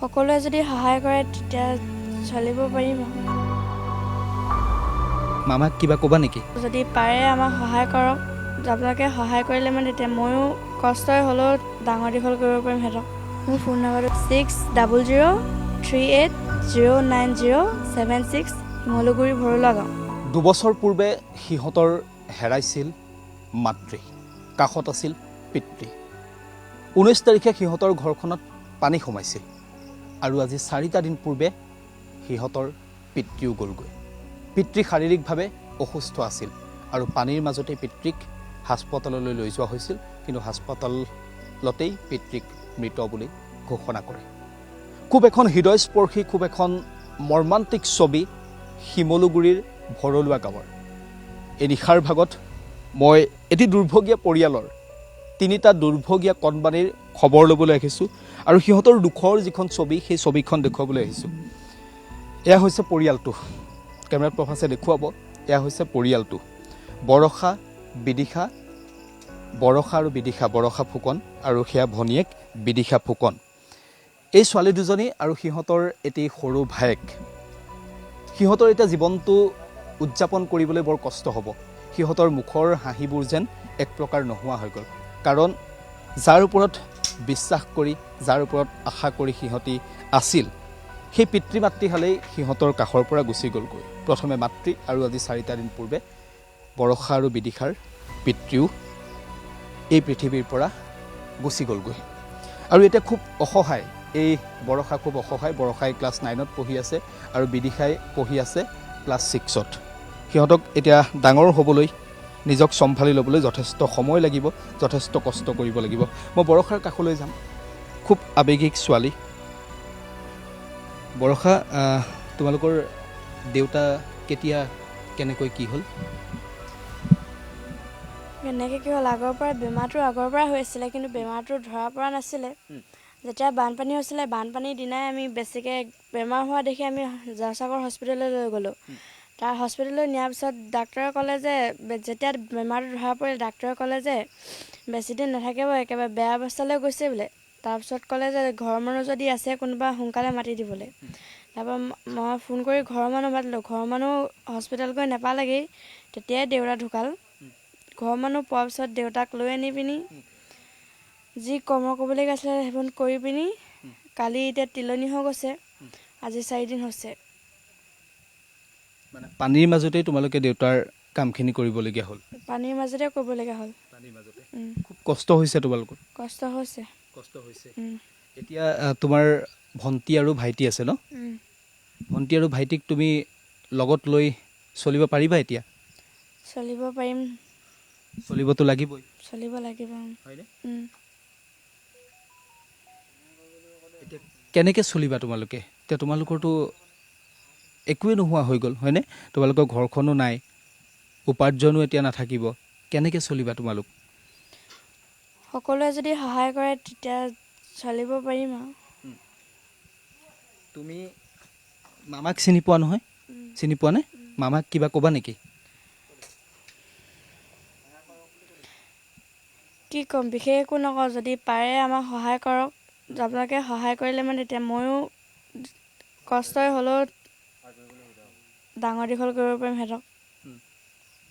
সকলোৱে যদি সহায় কৰে তেতিয়া চলিব পাৰিম। মামাক কিবা ক'বা নেকি? যদি পাৰে আমাক সহায় কৰক। আপোনালোকে সহায় কৰিলে মানে তেতিয়া ময়ো কষ্টই হ'লেও ডাঙৰ দীঘল কৰিব পাৰিম সিহঁতক। মোৰ ফোন নম্বৰটো 6003809076 শিমলুগুৰি ভৰলুৱা গাঁও। 2 বছৰ পূৰ্বে সিহঁতৰ হেৰাইছিল মাতৃ, কাষত আছিল পিতৃ। 19 তাৰিখে সিহঁতৰ ঘৰখনত পানী সোমাইছিল আৰু আজি 4টা দিন পূৰ্বে সিহঁতৰ পিতৃও গ'লগৈ। পিতৃ শাৰীৰিকভাৱে অসুস্থ আছিল আৰু পানীৰ মাজতে পিতৃক হাস্পতাললৈ লৈ যোৱা হৈছিল, কিন্তু হাস্পতালতেই পিতৃক মৃত বুলি ঘোষণা কৰে। খুব এখন হৃদয়স্পৰ্শী, খুব এখন মৰ্মান্তিক ছবি শিমলুগুৰিৰ ভৰলুৱা গাঁৱৰ। এই নিশাৰ ভাগত মই এটি দুৰ্ভগীয়া পৰিয়ালৰ 3টা দুৰ্ভগীয়া কণবানীৰ খবৰ ল'বলৈ আহিছোঁ আৰু সিহঁতৰ দুখৰ যিখন ছবি, সেই ছবিখন দেখুৱাবলৈ আহিছোঁ। এয়া হৈছে পৰিয়ালটো, কেমেৰাত প্ৰভাসে দেখুৱাব। এয়া হৈছে পৰিয়ালটো, বৰষা বিদিশা, বৰষা আৰু বিদিশা, বৰষা ফুকন আৰু সেয়া ভনীয়েক বিদিশা ফুকন। এই ছোৱালী দুজনী আৰু সিহঁতৰ এটি সৰু ভায়েক। সিহঁতৰ এতিয়া জীৱনটো উদযাপন কৰিবলৈ বৰ কষ্ট হ'ব। সিহঁতৰ মুখৰ হাঁহিবোৰ যেন এক প্ৰকাৰ নোহোৱা হৈ গ'ল, কাৰণ যাৰ ওপৰত বিশ্বাস কৰি, যাৰ ওপৰত আশা কৰি সিহঁতি আছিল, সেই পিতৃ মাতৃহালেই সিহঁতৰ কাষৰ পৰা গুচি গ'লগৈ। প্ৰথমে মাতৃ আৰু আজি 4টা দিন পূৰ্বে বৰষা আৰু বিদিশাৰ পিতৃও এই পৃথিৱীৰ পৰা গুচি গ'লগৈ। আৰু এতিয়া খুব অসহায় এই বৰষা, খুব অসহায়। বৰষাই ক্লাছ 9ত পঢ়ি আছে আৰু বিদিশাই পঢ়ি আছে ক্লাছ 6ত। সিহঁতক এতিয়া ডাঙৰ হ'বলৈ, নিজক চম্ভালি ল'বলৈ যথেষ্ট সময় লাগিব, যথেষ্ট কষ্ট কৰিব লাগিব। মই বৰষাৰ কাষলৈ যাম। খুব আৱেগিক ছোৱালী। বৰষা, তোমালোকৰ দেউতা কেতিয়া, কেনেকৈ কি হ'ল? কেনেকৈ কি হ'ল, আগৰ পৰা হৈ আছিলে, কিন্তু বেমাৰটো ধৰা পৰা নাছিলে। যেতিয়া বানপানী হৈছিলে, বানপানীৰ দিনাই আমি বেছিকৈ বেমাৰ হোৱা দেখি আমি জয়সাগৰ হস্পিটেললৈ লৈ গ'লোঁ। তাৰ হস্পিটেললৈ নিয়াৰ পিছত ডাক্তৰে ক'লে যে, যেতিয়া বেমাৰটো ধৰা পৰিলে ডাক্তৰে ক'লে যে বেছিদিন নাথাকিব, একেবাৰে বেয়া অৱস্থালৈ গৈছে বোলে। তাৰপিছত ক'লে যে ঘৰৰ মানুহ যদি আছে কোনোবা সোনকালে মাতি দিবলৈ। তাৰপৰা মই ফোন কৰি ঘৰৰ মানুহ মাতিলোঁ। ঘৰৰ মানুহ হস্পিটেল গৈ নাপালেগৈ, তেতিয়াই দেউতা ঢুকাল। ঘৰৰ মানুহ পোৱাৰ পিছত দেউতাক লৈ আনি পিনি যি কৰ্ম কৰিবলগীয়া আছিলে সেইবোৰ কৰি পিনি কালি এতিয়া তিলনি হৈ গৈছে। আজি 4 দিন হৈছে। মানে পানীৰ মাজতেই তোমালোকে দেউতাৰ কামখিনি কৰিবলগীয়া হ'ল? পানীৰ মাজতে কৰিবলগীয়া হ'ল। পানীৰ মাজতে খুব কষ্ট হৈছে তোমালোকৰ? কষ্ট হৈছে। কষ্ট হৈছে। এতিয়া তোমাৰ ভণ্টি আৰু ভাইটি আছে ন? ভণ্টি আৰু ভাইটিক তুমি লগত লৈ চলিব পাৰিবা এতিয়া? চলিব পাৰিম। চলিবতো লাগিবই। চলিব লাগিব। হয়নে? এতিয়া কেনেকৈ চলিবা তোমালোকে? এতিয়া তোমালোকৰতো একোৱেই নোহোৱা হৈ গ'ল, হয়নে? তোমালোকৰ ঘৰখনো নাই, উপাৰ্জনো এতিয়া নাথাকিব। কেনেকৈ চলিবা তোমালোক? সকলোৱে যদি সহায় কৰে তেতিয়া চলিব পাৰিম আৰু। তুমি মামাক চিনি পোৱা নহয়? চিনি পোৱা নে? মামাক কিবা ক'বা নেকি? কি ক'ম, বিশেষ একো নকওঁ। যদি পাৰে আমাক সহায় কৰক। আপোনালোকে সহায় কৰিলে মানে তেতিয়া ময়ো কষ্টই হ'লেও ডাঙৰ দীঘল কৰিব পাৰিম সিহঁতক।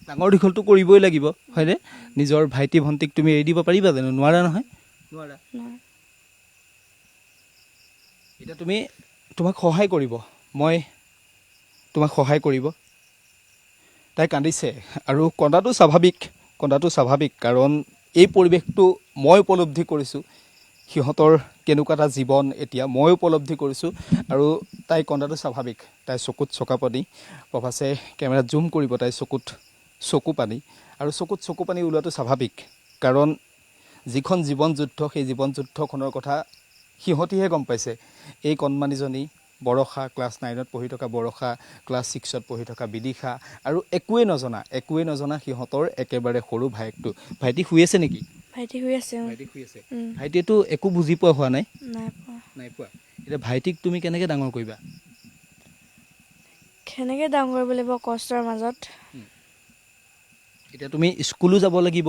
ডাঙৰ দীঘলটো কৰিবই লাগিব, হয়নে? নিজৰ ভাইটি ভণ্টিক তুমি এৰি দিব পাৰিবা জানো? নোৱাৰা নহয়? নোৱাৰা। এতিয়া তোমাক সহায় কৰিব, মই তোমাক সহায় কৰিব। তাই কান্দিছে আৰু কন্দাটো স্বাভাৱিক, কাৰণ এই পৰিৱেশটো মই উপলব্ধি কৰিছোঁ। সিহঁতৰ কেনেকুৱা এটা জীৱন এতিয়া মই উপলব্ধি কৰিছোঁ আৰু তাই কন্দাটো স্বাভাৱিক। তাই চকুত চকাপানী, প্ৰভাসে কেমেৰাত জুম কৰিব, তাই চকুত চকু পানী, আৰু চকুত চকু পানী ওলোৱাটো স্বাভাৱিক, কাৰণ যিখন জীৱন যুদ্ধ, সেই জীৱন যুদ্ধখনৰ কথা সিহঁতিহে গম পাইছে। এই কণমানিজনী বৰষা, ক্লাছ 9ত পঢ়ি থকা বৰষা, ক্লাছ 6ত পঢ়ি থকা বিদিশা, আৰু একোৱেই নজনা সিহঁতৰ একেবাৰে সৰু ভায়েকটো। ভাইটি শুই আছে নেকি? ভাইটি শুই আছে। ভাইটিয়েতো একো বুজি পোৱা হোৱা নাই? নাই পোৱা। এতিয়া ভাইটিক তুমি কেনেকৈ ডাঙৰ কৰিবা? কেনেকৈ ডাঙৰ কৰিব লাগিব, কষ্টৰ মাজত। এতিয়া তুমি স্কুলো যাব লাগিব,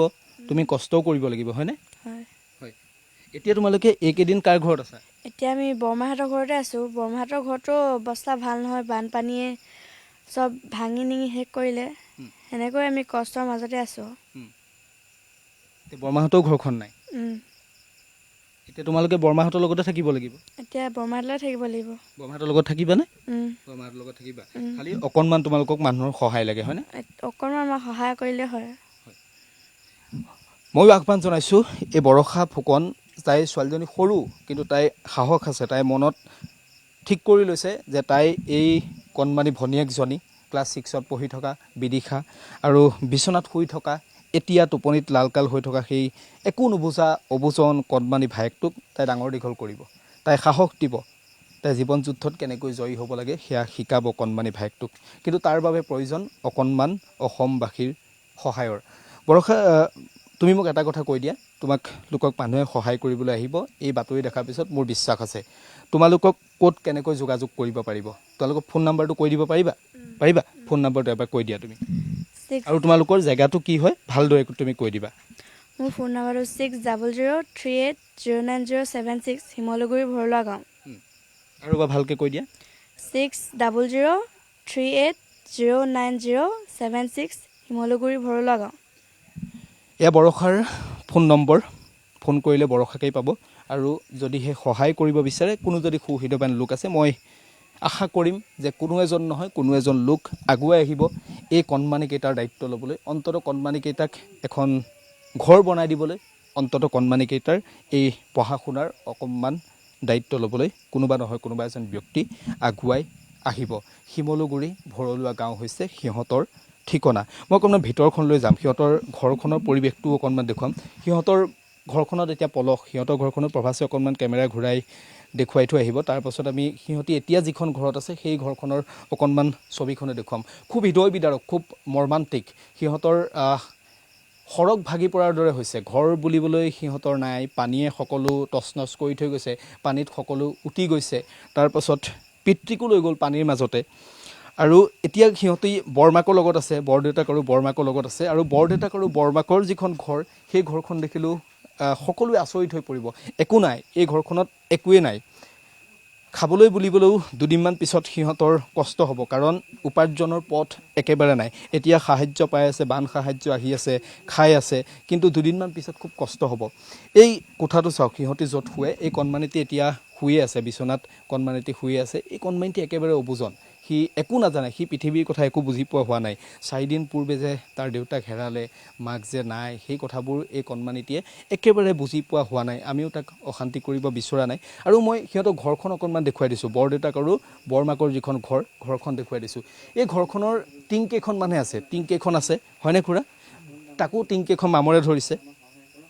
তুমি কষ্টও কৰিব লাগিব, হয়নে? হয়। এতিয়া তোমালোকে এইকেইদিন কাৰ ঘৰত আছা? এতিয়া আমি বৰমাহঁতৰ ঘৰতে আছোঁ। বৰমাহঁতৰ ঘৰতো অৱস্থা ভাল নহয়, বানপানীয়ে চব ভাঙি নিঙি শেষ কৰিলে। সেনেকৈ আমি কষ্টৰ মাজতে আছোঁ। বৰমাহঁতৰ ঘৰখন নাই, উম, এতিয়া তোমালোকে বৰমাহঁতৰ লগতে থাকিব লাগিব। এতিয়া বৰমাহঁতৰ লগত থাকিব লাগিব। বৰমাহঁতৰ লগত থাকিবানে? উম, বৰমাহঁতৰ লগত থাকিবা, উম। খালি অকণমান তোমালোকক মানুহৰ সহায় লাগে হয়নে? অকণমান আমাক সহায় কৰিলে হয়। ময়ো আহ্বান জনাইছোঁ এই বৰষা ফুকন, তাই ছোৱালীজনী সৰু কিন্তু তাই সাহস আছে। তাই মনত ঠিক কৰি লৈছে যে তাই এই কণমানি ভনীয়েকজনী ক্লাছ 6ত পঢ়ি থকা বিদিশা আৰু বিচনাত শুই থকা, এতিয়া টোপনিত লালকাল হৈ থকা সেই একো নুবুজা অবুজন কণমানি ভায়েকটোক তাই ডাঙৰ দীঘল কৰিব। তাই সাহস দিব, তাই জীৱন যুদ্ধত কেনেকৈ জয়ী হ'ব লাগে সেয়া শিকাব কণমানি ভায়েকটোক। কিন্তু তাৰ বাবে প্ৰয়োজন অকণমান অসমবাসীৰ সহায়ৰ। বৰষা, তুমি মোক এটা কথা কৈ দিয়া, তোমাক লোকক মানুহে সহায় কৰিবলৈ আহিব, এই বাতৰি দেখাৰ পিছত মোৰ বিশ্বাস আছে তোমালোকক ক'ত কেনেকৈ যোগাযোগ কৰিব পাৰিব। তোমালোকক ফোন নাম্বাৰটো কৈ দিব পাৰিবা? পাৰিবা? ফোন নাম্বাৰটো এবাৰ কৈ দিয়া তুমি, আৰু তোমালোকৰ জেগাটো কি হয় ভালদৰে তুমি কৈ দিবা। মোৰ ফোন নাম্বাৰটো 6003809076, শিমলুগুৰি ভৰলুৱা গাঁও। আৰু এবাৰ ভালকৈ কৈ দিয়া। 6003809076, শিমলুগুৰি ভৰলুৱা গাঁও। এয়া বৰষাৰ ফোন নম্বৰ। ফোন কৰিলে বৰষাকেই পাব। আৰু যদিহে সহায় কৰিব বিচাৰে, কোনো যদি সুহৃদবান লোক আছে, মই আশা কৰিম যে কোনো এজন নহয় কোনো এজন লোক আগুৱাই আহিব এই কণমানিকেইটাৰ দায়িত্ব ল'বলৈ, অন্ততঃ কণমানিকেইটাক এখন ঘৰ বনাই দিবলৈ, অন্ততঃ কণমানিকেইটাৰ এই পঢ়া শুনাৰ অকণমান দায়িত্ব ল'বলৈ কোনোবা নহয় কোনোবা এজন ব্যক্তি আগুৱাই আহিব। শিমলুগুৰি ভৰলুৱা গাঁও হৈছে সিহঁতৰ ঠিকনা। মই অকণমান ভিতৰখনলৈ যাম, সিহঁতৰ ঘৰখনৰ পৰিৱেশটোও অকণমান দেখুৱাম। সিহঁতৰ ঘৰখনত এতিয়া পলস, সিহঁতৰ ঘৰখনত প্ৰভাসে অকণমান কেমেৰা ঘূৰাই দেখুৱাই থৈ আহিব। তাৰপাছত আমি সিহঁতি এতিয়া যিখন ঘৰত আছে সেই ঘৰখনৰ অকণমান ছবিখনে দেখুৱাম। খুব হৃদয় বিদাৰক, খুব মৰ্মান্তিক। সিহঁতৰ সৰগ ভাগি পৰাৰ দৰে হৈছে। ঘৰ বুলিবলৈ সিহঁতৰ নাই, পানীয়ে সকলো তছনছ কৰি থৈ গৈছে, পানীত সকলো উটি গৈছে। তাৰপাছত পিতৃকো লৈ গ'ল পানীৰ মাজতে। আৰু এতিয়া সিহঁতি বৰমাকৰ লগত আছে, বৰদেউতাক আৰু বৰমাকৰ লগত আছে। আৰু বৰদেউতাক আৰু বৰমাকৰ যিখন ঘৰ, সেই ঘৰখন দেখিলেও সকলোৱে আচৰিত হৈ পৰিব। একো নাই, এই ঘৰখনত একোৱেই নাই। খাবলৈ বুলিবলৈও দুদিনমান পিছত সিহঁতৰ কষ্ট হ'ব, কাৰণ উপাৰ্জনৰ পথ একেবাৰে নাই। এতিয়া সাহাৰ্য পাই আছে, বান সাহাৰ্য আহি আছে, খাই আছে, কিন্তু দুদিনমান পিছত খুব কষ্ট হ'ব। এই কোঠাটো চাওক, সিহঁতি য'ত শুৱে, এই কণমানিটি এতিয়া শুয়ে আছে বিচনাত, কণমানিটি শুয়ে আছে। এই কণমানিটি একেবাৰে অবুজন, সি একো নাজানে, সি পৃথিৱীৰ কথা একো বুজি পোৱা হোৱা নাই। 4 দিন পূৰ্বে যে তাৰ দেউতাক হেৰালে, মাক যে নাই, সেই কথাবোৰ এই কণমানিটিয়ে একেবাৰে বুজি পোৱা হোৱা নাই। আমিও তাক অশান্তি কৰিব বিচৰা নাই। আৰু মই সিহঁতৰ ঘৰখন অকণমান দেখুৱাই দিছোঁ, বৰদেউতাক আৰু বৰমাকৰ যিখন ঘৰখন দেখুৱাই দিছোঁ। এই ঘৰখনৰ টিং কেইখনমানহে আছে, টিং কেইখন আছে হয়নে খুৰা? তাকো টিং কেইখন মামৰে ধৰিছে।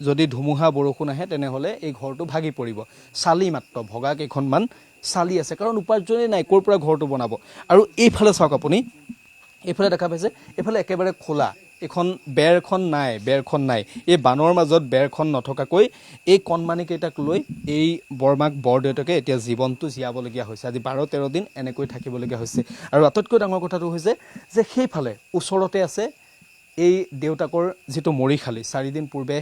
যদি ধুমুহা বৰষুণ আহে তেনেহ'লে এই ঘৰটো ভাগি পৰিব। চালি মাত্ৰ, ভগা কেইখনমান চালি আছে, কাৰণ উপাৰ্জনেই নাই, ক'ৰ পৰা ঘৰটো বনাব। আৰু এইফালে চাওক আপুনি, এইফালে দেখা পাইছে, এইফালে একেবাৰে খোলা, এইখন বেৰখন নাই, বেৰখন নাই। এই বানৰ মাজত বেৰখন নথকাকৈ এই কণমানিকেইটাক লৈ এই বৰমাক বৰদেউতাকে এতিয়া জীৱনটো জীয়াবলগীয়া হৈছে। আজি 12-13 দিন এনেকৈ থাকিবলগীয়া হৈছে। আৰু আটাইতকৈ ডাঙৰ কথাটো হৈছে যে সেইফালে ওচৰতে আছে এই দেউতাকৰ যিটো মৰিশালি, 4 দিন পূৰ্বে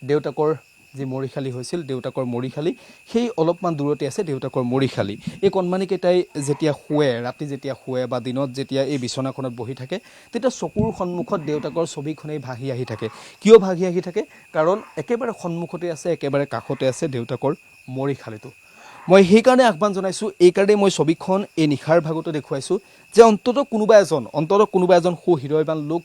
দেউতাকৰ যি মৰিশালি হৈছিল, দেউতাকৰ মৰিশালি, সেই অলপমান দূৰতে আছে দেউতাকৰ মৰিশালি। এই কণমানিকেইটাই যেতিয়া শুৱে, ৰাতি যেতিয়া শুৱে বা দিনত যেতিয়া এই বিচনাখনত বহি থাকে, তেতিয়া চকুৰ সন্মুখত দেউতাকৰ ছবিখনেই ভাহি আহি থাকে। কিয় ভাহি আহি থাকে? কাৰণ একেবাৰে সন্মুখতে আছে, একেবাৰে কাষতে আছে দেউতাকৰ মৰিশালিটো। মই সেইকাৰণে আহ্বান জনাইছোঁ, এইকাৰণেই মই ছবিখন এই নিশাৰ ভাগতো দেখুৱাইছোঁ যে অন্ততঃ কোনোবা এজন সুহৃদয়বান লোক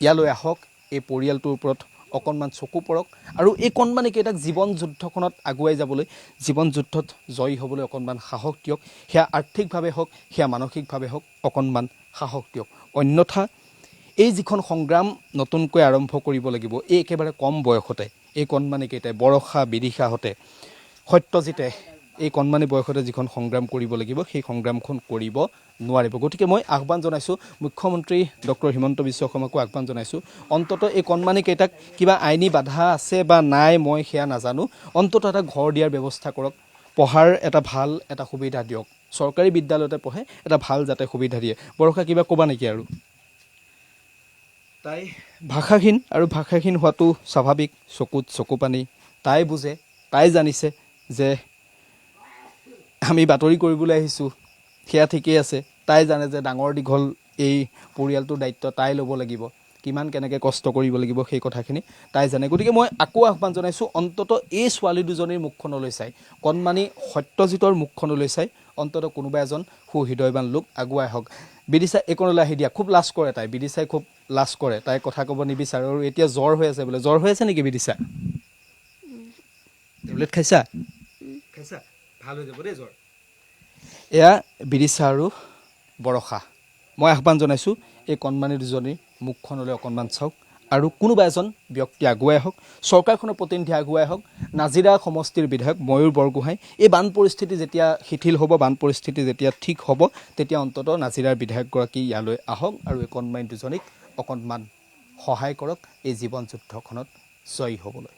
ইয়ালৈ আহক, এই পৰিয়ালটোৰ ওপৰত অকণমান চকু পৰক, আৰু এই কণমানিকেইটাক জীৱন যুদ্ধখনত আগুৱাই যাবলৈ, জীৱন যুদ্ধত জয়ী হ'বলৈ অকণমান সাহস দিয়ক। সেয়া আৰ্থিকভাৱে হওক, সেয়া মানসিকভাৱে হওক, অকণমান সাহস দিয়ক। অন্যথা এই যিখন সংগ্ৰাম নতুনকৈ আৰম্ভ কৰিব লাগিব, এই একেবাৰে কম বয়সতে এই কণমানিকেইটাই, বৰষা বিদিশাহঁতে, সত্যজিতে এই কণমানি বয়সতে যিখন সংগ্ৰাম কৰিব লাগিব, সেই সংগ্ৰামখন কৰিব নোৱাৰিব। গতিকে মই আহ্বান জনাইছোঁ, মুখ্যমন্ত্ৰী ডক্টৰ হিমন্ত বিশ্ব শৰ্মাকো আহ্বান জনাইছোঁ, অন্ততঃ এই কণমানিকেইটাক কিবা আইনী বাধা আছে বা নাই মই সেয়া নাজানো, অন্ততঃ এটা ঘৰ দিয়াৰ ব্যৱস্থা কৰক, পঢ়াৰ এটা সুবিধা দিয়ক। চৰকাৰী বিদ্যালয়তে পঢ়ে, এটা ভাল যাতে সুবিধা দিয়ে। বৰষা, কিবা ক'বা নেকি? আৰু তাই ভাষাহীন, আৰু ভাষাহীন হোৱাটো স্বাভাৱিক, চকুত চকু পানী। তাই বুজে, তাই জানিছে যে আমি বাতৰি কৰিবলৈ আহিছোঁ সেয়া ঠিকেই আছে, তাই জানে যে ডাঙৰ দীঘল এই পৰিয়ালটোৰ দায়িত্ব তাই ল'ব লাগিব, কিমান কেনেকৈ কষ্ট কৰিব লাগিব সেই কথাখিনি তাই জানে। গতিকে মই আকৌ আহ্বান জনাইছোঁ, অন্ততঃ এই ছোৱালী দুজনীৰ মুখখনলৈ চাই, কণমানি সত্যজিতৰ মুখখনলৈ চাই অন্ততঃ কোনোবা এজন সুহৃদয়বান লোক আগুৱাই আহক। বিদিশা এইকণলৈ আহি দিয়া, খুব লাজ কৰে তাই, বিদিশাই খুব লাজ কৰে, তাই কথা ক'ব নিবিচাৰে। আৰু এতিয়া জ্বৰ হৈ আছে বোলে, জ্বৰ হৈ আছে নেকি বিদিশা? টেবলেট খাইছা? খাইছা? ভাল হৈ যাব দেই জ্বৰ। এয়া বিদিশা আৰু বৰষা। মই আহ্বান জনাইছোঁ এই কণমানি দুজনীৰ মুখখনলৈ অকণমান চাওক আৰু কোনোবা এজন ব্যক্তি আগুৱাই আহক, চৰকাৰখনৰ প্ৰতিনিধি আগুৱাই আহক, নাজিৰা সমষ্টিৰ বিধায়ক ময়ূৰ বৰগোহাঁই। এই বান পৰিস্থিতি যেতিয়া শিথিল হ'ব, বান পৰিস্থিতি যেতিয়া ঠিক হ'ব, তেতিয়া অন্ততঃ নাজিৰাৰ বিধায়কগৰাকী ইয়ালৈ আহক আৰু এই কণমানি দুজনীক অকণমান সহায় কৰক এই জীৱন যুদ্ধখনত জয়ী হ'বলৈ।